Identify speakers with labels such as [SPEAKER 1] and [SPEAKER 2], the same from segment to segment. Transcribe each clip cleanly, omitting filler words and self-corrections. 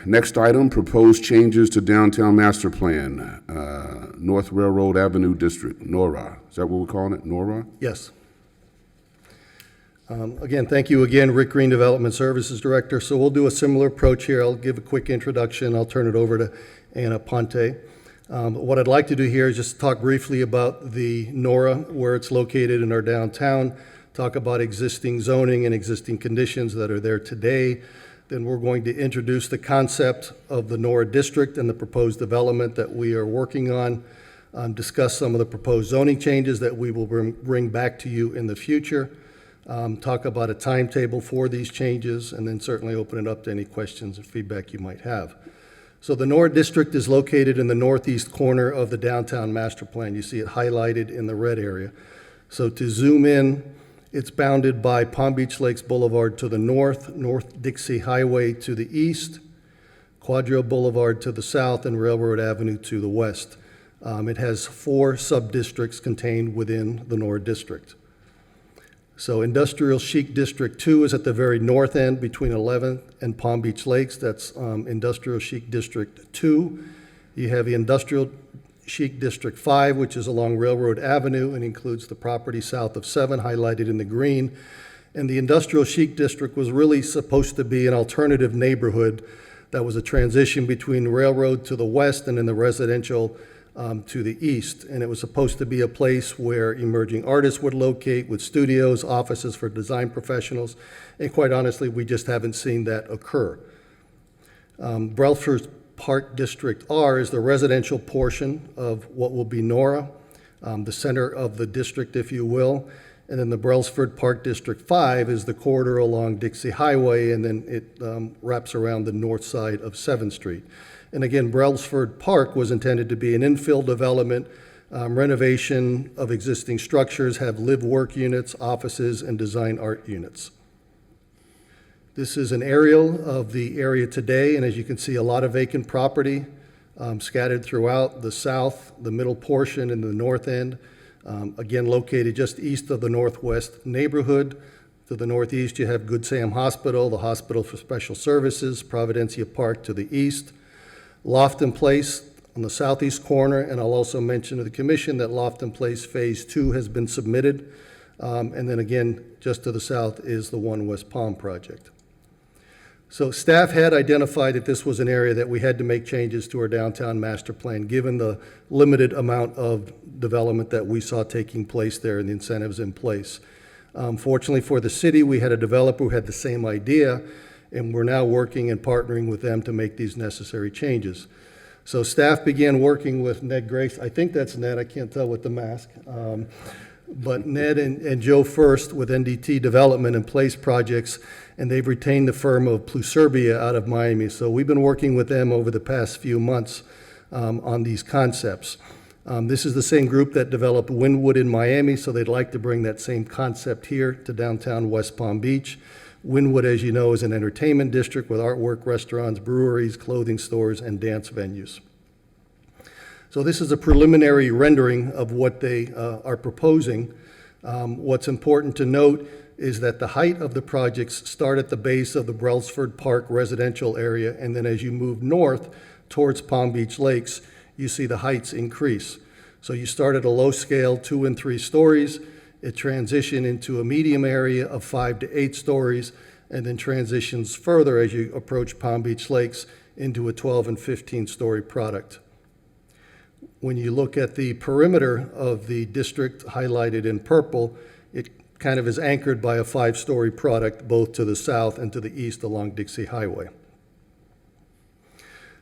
[SPEAKER 1] Next item, proposed changes to downtown master plan, North Railroad Avenue District, NORA. Is that what we're calling it, NORA?
[SPEAKER 2] Yes. Again, thank you again, Rick Greene, Development Services Director. So we'll do a similar approach here. I'll give a quick introduction. I'll turn it over to Aponte. What I'd like to do here is just talk briefly about the NORA, where it's located in our downtown, talk about existing zoning and existing conditions that are there today. Then we're going to introduce the concept of the NORA district and the proposed development that we are working on, discuss some of the proposed zoning changes that we will bring back to you in the future, talk about a timetable for these changes, and then certainly open it up to any questions and feedback you might have. So the NORA district is located in the northeast corner of the downtown master plan. You see it highlighted in the red area. So to zoom in, it's bounded by Palm Beach Lakes Boulevard to the north, North Dixie Highway to the east, Quadro Boulevard to the south, and Railroad Avenue to the west. It has 4 sub-districts contained within the NORA district. So Industrial Chic District 2 is at the very north end between 11th and Palm Beach Lakes. That's Industrial Chic District 2. You have the Industrial Chic District 5, which is along Railroad Avenue and includes the property south of 7, highlighted in the green. And the Industrial Chic District was really supposed to be an alternative neighborhood that was a transition between railroad to the west and then the residential to the east. And it was supposed to be a place where emerging artists would locate, with studios, offices for design professionals. And quite honestly, we just haven't seen that occur. Brailsford Park District R is the residential portion of what will be NORA, the center of the district, if you will. And then the Brailsford Park District 5 is the corridor along Dixie Highway, and then it wraps around the north side of 7th Street. And again, Brailsford Park was intended to be an infill development, renovation of existing structures, have live-work units, offices, and design art units. This is an aerial of the area today, and as you can see, a lot of vacant property scattered throughout the south, the middle portion, and the north end. Again, located just east of the northwest neighborhood. To the northeast, you have Good Sam Hospital, the Hospital for Special Services, Providencia Park to the east. Lofton Place on the southeast corner, and I'll also mention to the commission that Lofton Place Phase 2 has been submitted. And then again, just to the south is the One West Palm project. So staff had identified that this was an area that we had to make changes to our downtown master plan, given the limited amount of development that we saw taking place there and the incentives in place. Fortunately for the city, we had a developer who had the same idea, and we're now working and partnering with them to make these necessary changes. So staff began working with Ned Grace. I think that's Ned, I can't tell with the mask. But Ned and Joe First with NDT Development and Place Projects, and they've retained the firm of Pluserbia out of Miami. So we've been working with them over the past few months on these concepts. This is the same group that developed Wynwood in Miami, so they'd like to bring that same concept here to downtown West Palm Beach. Wynwood, as you know, is an entertainment district with artwork, restaurants, breweries, clothing stores, and dance venues. So this is a preliminary rendering of what they are proposing. What's important to note is that the height of the projects start at the base of the Brailsford Park residential area, and then as you move north towards Palm Beach Lakes, you see the heights increase. So you start at a low scale, 2 and 3 stories. It transitions into a medium area of 5 to 8 stories, and then transitions further as you approach Palm Beach Lakes into a 12 and 15 story product. When you look at the perimeter of the district highlighted in purple, it kind of is anchored by a 5-story product both to the south and to the east along Dixie Highway.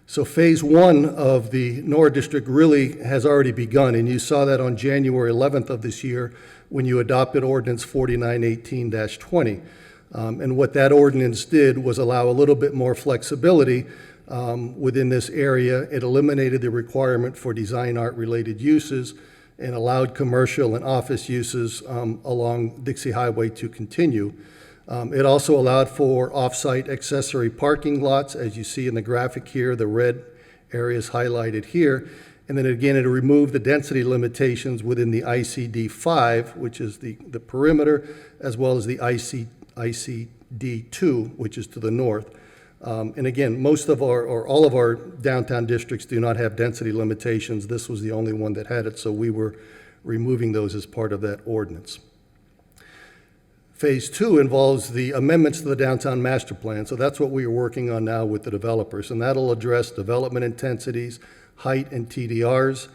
[SPEAKER 2] So phase 1 of the NORA district really has already begun, and you saw that on January 11th of this year when you adopted Ordinance 4918-20. And what that ordinance did was allow a little bit more flexibility within this area. It eliminated the requirement for design art related uses and allowed commercial and office uses along Dixie Highway to continue. It also allowed for off-site accessory parking lots, as you see in the graphic here, the red areas highlighted here. And then again, it removed the density limitations within the ICD-5, which is the perimeter, as well as the ICD-2, which is to the north. And again, most of our, or all of our downtown districts do not have density limitations. This was the only one that had it, so we were removing those as part of that ordinance. Phase 2 involves the amendments to the downtown master plan, so that's what we are working on now with the developers, and that'll address development intensities, height, and TDRs.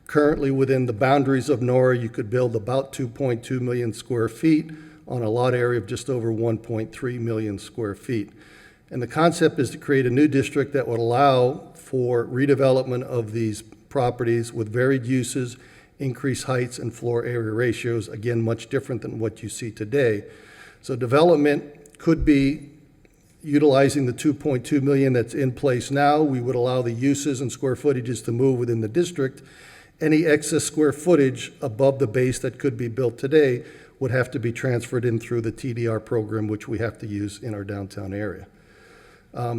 [SPEAKER 2] Currently, within the boundaries of Nora, you could build about 2.2 million square feet on a lot area of just over 1.3 million square feet. And the concept is to create a new district that would allow for redevelopment of these properties with varied uses, increased heights and floor area ratios, again, much different than what you see today. So development could be utilizing the 2.2 million that's in place now. We would allow the uses and square footages to move within the district. Any excess square footage above the base that could be built today would have to be transferred in through the TDR program, which we have to use in our downtown area.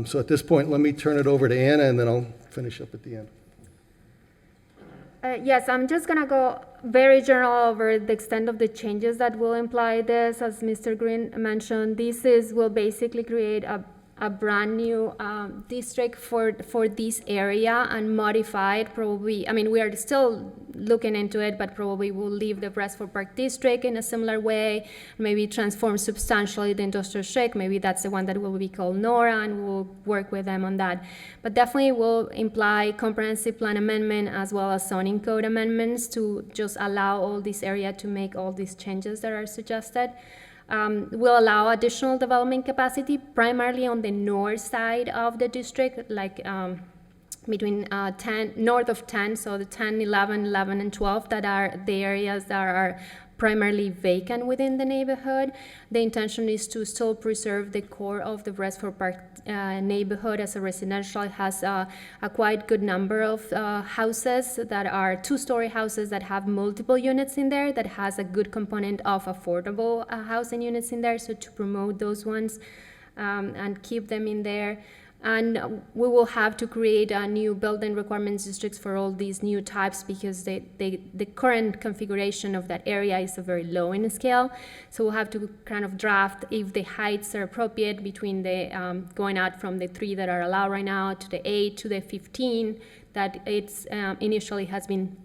[SPEAKER 2] So at this point, let me turn it over to Anna, and then I'll finish up at the end.
[SPEAKER 3] Yes, I'm just going to go very general over the extent of the changes that will imply this. As Mr. Greene mentioned, will basically create a brand new district for this area and modify it probably. I mean, we are still looking into it, but probably we'll leave the Brasford Park district in a similar way, maybe transform substantially the industrial shake. Maybe that's the one that will be called Nora, and we'll work with them on that. But definitely will imply comprehensive plan amendment as well as zoning code amendments to just allow all this area to make all these changes that are suggested. Will allow additional development capacity, primarily on the north side of the district, like between north of 10, so the 10, 11, 11, and 12, that are the areas that are primarily vacant within the neighborhood. The intention is to still preserve the core of the Brasford Park neighborhood as a residential. It has a quite good number of houses that are two-story houses that have multiple units in there, that has a good component of affordable housing units in there, so to promote those ones and keep them in there. And we will have to create a new building requirements districts for all these new types, because the current configuration of that area is a very low in scale. So we'll have to kind of draft if the heights are appropriate between the going out from the 3 that are allowed right now to the 8 to the 15 that it's initially has been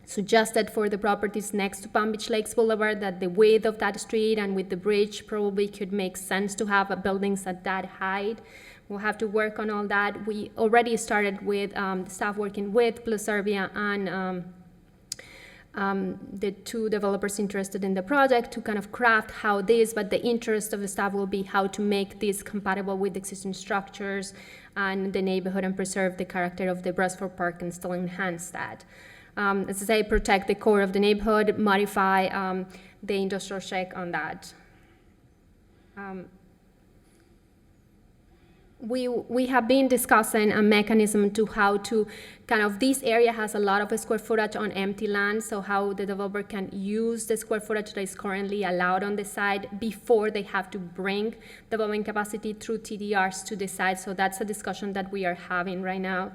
[SPEAKER 3] suggested for the properties next to Palm Beach Lakes Boulevard, that the width of that street and with the bridge probably could make sense to have buildings at that height. We'll have to work on all that. We already started with the staff working with Blue Serbia and the 2 developers interested in the project to kind of craft how this, but the interest of the staff will be how to make this compatible with existing structures and the neighborhood and preserve the character of the Brasford Park and still enhance that. As I say, protect the core of the neighborhood, modify the industrial shake on that. We have been discussing a mechanism to how to kind of, this area has a lot of square footage on empty land, so how the developer can use the square footage that is currently allowed on the site before they have to bring development capacity through TDRs to the site. So that's a discussion that we are having right now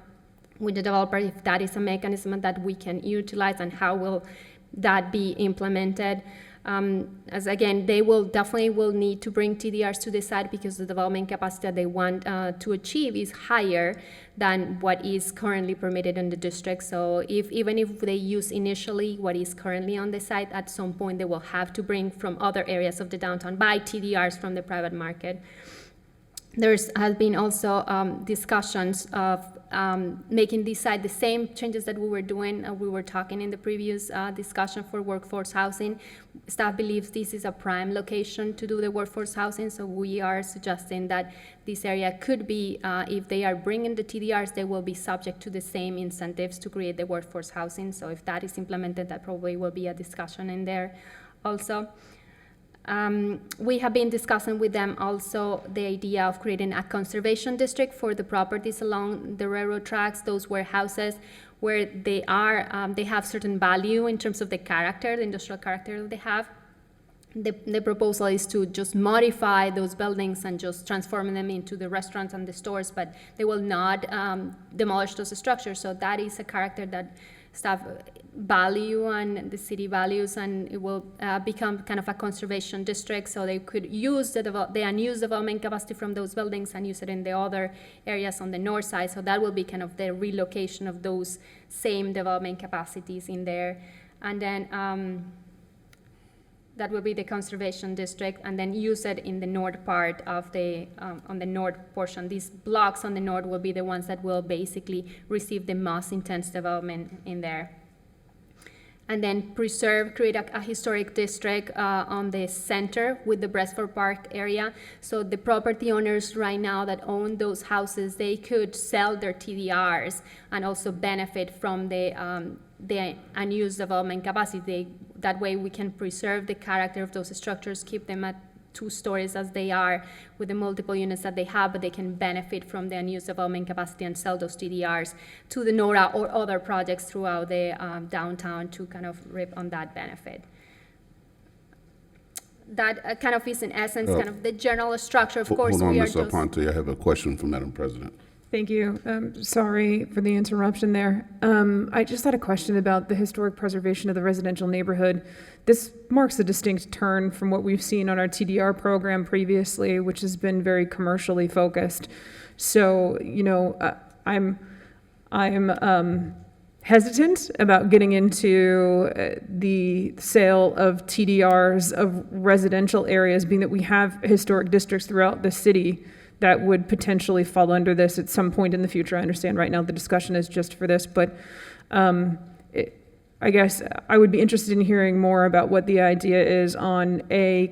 [SPEAKER 3] with the developer, if that is a mechanism that we can utilize and how will that be implemented. As again, they will definitely need to bring TDRs to the site because the development capacity that they want to achieve is higher than what is currently permitted in the district. So even if they use initially what is currently on the site, at some point they will have to bring from other areas of the downtown, buy TDRs from the private market. There's has been also discussions of making this site the same changes that we were doing. We were talking in the previous discussion for workforce housing. Staff believes this is a prime location to do the workforce housing, so we are suggesting that this area could be, if they are bringing the TDRs, they will be subject to the same incentives to create the workforce housing. So if that is implemented, that probably will be a discussion in there also. We have been discussing with them also the idea of creating a conservation district for the properties along the railroad tracks, those warehouses where they have certain value in terms of the character, the industrial character that they have. The proposal is to just modify those buildings and just transform them into the restaurants and the stores, but they will not demolish those structures. So that is a character that staff value and the city values, and it will become kind of a conservation district, so they could use the unused development capacity from those buildings and use it in the other areas on the north side. So that will be kind of the relocation of those same development capacities in there. And then that will be the conservation district, and then use it in the north part of the, on the north portion. These blocks on the north will be the ones that will basically receive the most intense development in there. And then create a historic district on the center with the Brestford Park area. So the property owners right now that own those houses, they could sell their TDRs and also benefit from the unused development capacity. That way we can preserve the character of those structures, keep them at 2 stories as they are with the multiple units that they have, but they can benefit from the unused development capacity and sell those TDRs to the NORA or other projects throughout the downtown to kind of rip on that benefit. That kind of is in essence kind of the general structure. Of course,
[SPEAKER 1] Hold on,
[SPEAKER 3] we are
[SPEAKER 1] Ms.
[SPEAKER 3] just...
[SPEAKER 1] Aponte, I have a question for Madam President.
[SPEAKER 4] Thank you. Sorry for the interruption there. I just had a question about the historic preservation of the residential neighborhood. This marks a distinct turn from what we've seen on our TDR program previously, which has been very commercially focused. So, you know, I'm hesitant about getting into the sale of TDRs of residential areas, being that we have historic districts throughout the city that would potentially fall under this at some point in the future. I understand right now the discussion is just for this, but I guess I would be interested in hearing more about what the idea is on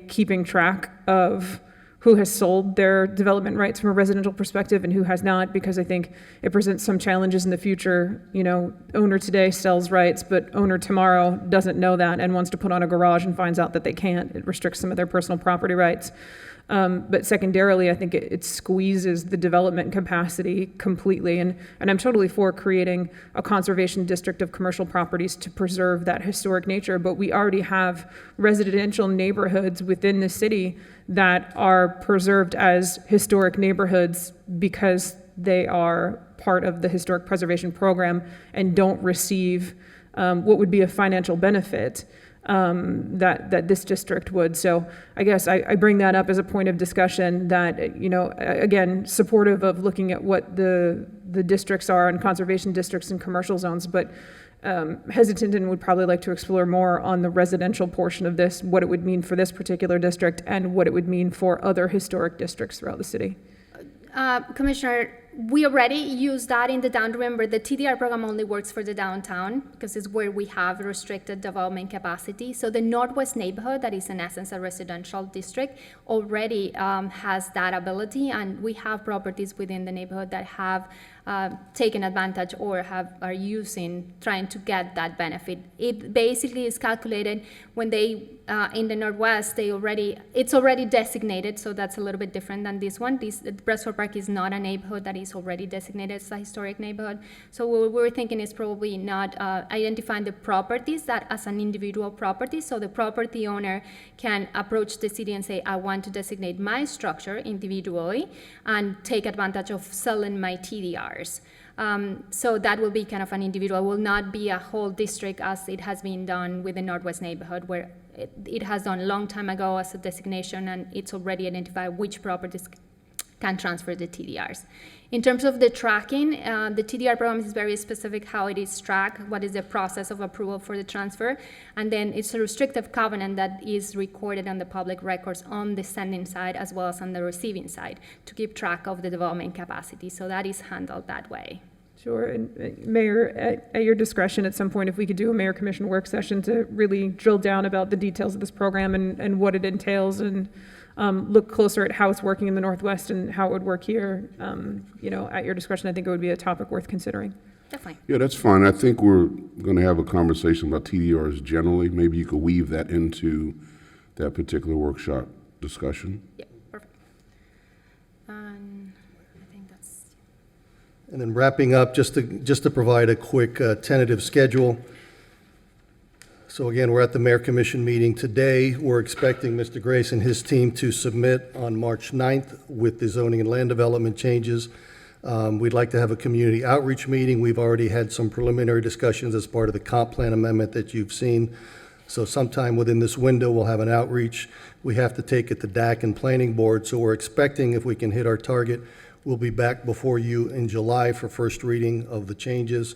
[SPEAKER 4] keeping track of who has sold their development rights from a residential perspective and who has not, because I think it presents some challenges in the future. You know, owner today sells rights, but owner tomorrow doesn't know that and wants to put on a garage and finds out that they can't. It restricts some of their personal property rights. But secondarily, I think it squeezes the development capacity completely. And I'm totally for creating a conservation district of commercial properties to preserve that historic nature. But we already have residential neighborhoods within the city that are preserved as historic neighborhoods because they are part of the historic preservation program and don't receive what would be a financial benefit that this district would. So I guess I bring that up as a point of discussion that, you know, again, supportive of looking at what the districts are and conservation districts and commercial zones, but hesitant and would probably like to explore more on the residential portion of this, what it would mean for this particular district and what it would mean for other historic districts throughout the city.
[SPEAKER 3] Commissioner, we already use that in the downtown. Remember, the TDR program only works for the downtown because it's where we have restricted development capacity. So the Northwest neighborhood, that is in essence a residential district, already has that ability, and we have properties within the neighborhood that have taken advantage or are using, trying to get that benefit. It basically is calculated when they, in the Northwest, it's already designated, so that's a little bit different than this one. Brestford Park is not a neighborhood that is already designated as a historic neighborhood. So what we're thinking is probably not identifying the properties that as an individual property, so the property owner can approach the city and say, I want to designate my structure individually and take advantage of selling my TDRs. So that will be kind of an individual, will not be a whole district as it has been done with the Northwest neighborhood, where it has done a long time ago as a designation, and it's already identified which properties can transfer the TDRs. In terms of the tracking, the TDR program is very specific how it is tracked, what is the process of approval for the transfer, and then it's a restrictive covenant that is recorded on the public records on the sending side as well as on the receiving side to keep track of the development capacity. So that is handled that way.
[SPEAKER 4] Sure. And Mayor, at your discretion, at some point, if we could do a Mayor Commission work session to really drill down about the details of this program and what it entails, and look closer at how it's working in the Northwest and how it would work here, you know, at your discretion, I think it would be a topic worth considering.
[SPEAKER 3] Definitely.
[SPEAKER 1] Yeah, that's fine. I think we're going to have a conversation about TDRs generally. Maybe you could weave that into that particular workshop discussion.
[SPEAKER 3] Yeah, perfect. I think that's...
[SPEAKER 2] And then wrapping up, just to provide a quick tentative schedule. So again, we're at the Mayor Commission meeting today. We're expecting Mr. Grace and his team to submit on March 9th with the zoning and land development changes. We'd like to have a community outreach meeting. We've already had some preliminary discussions as part of the comp plan amendment that you've seen. So sometime within this window, we'll have an outreach. We have to take it to DAC and Planning Board, so we're expecting, if we can hit our target, we'll be back before you in July for first reading of the changes.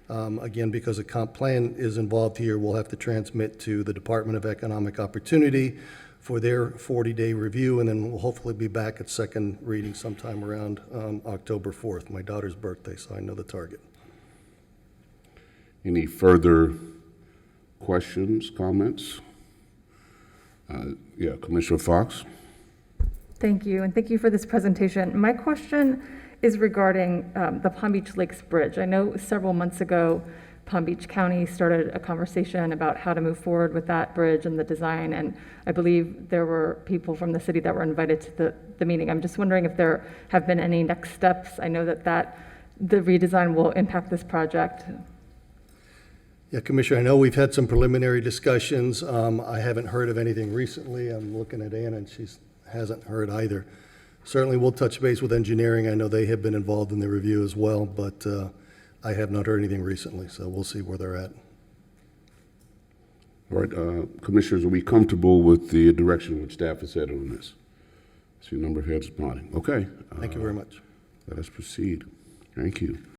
[SPEAKER 2] Again, because a comp plan is involved here, we'll have to transmit to the Department of Economic Opportunity for their 40-day review, and then we'll hopefully be back at second reading sometime around October 4th, my daughter's birthday, so I know the target.
[SPEAKER 1] Any further questions, comments? Yeah, Commissioner Fox?
[SPEAKER 5] Thank you, and thank you for this presentation. My question is regarding the Palm Beach Lakes Bridge. I know several months ago, Palm Beach County started a conversation about how to move forward with that bridge and the design, and I believe there were people from the city that were invited to the meeting. I'm just wondering if there have been any next steps. I know that the redesign will impact this project.
[SPEAKER 2] Yeah, Commissioner, I know we've had some preliminary discussions. I haven't heard of anything recently. I'm looking at Anna, and she hasn't heard either. Certainly, we'll touch base with engineering. I know they have been involved in the review as well, but I have not heard anything recently, so we'll see where they're at.
[SPEAKER 1] All right, Commissioners, are we comfortable with the direction which staff has headed on this? I see a number of heads nodding. Okay.
[SPEAKER 2] Thank you very much.
[SPEAKER 1] Let us proceed. Thank you.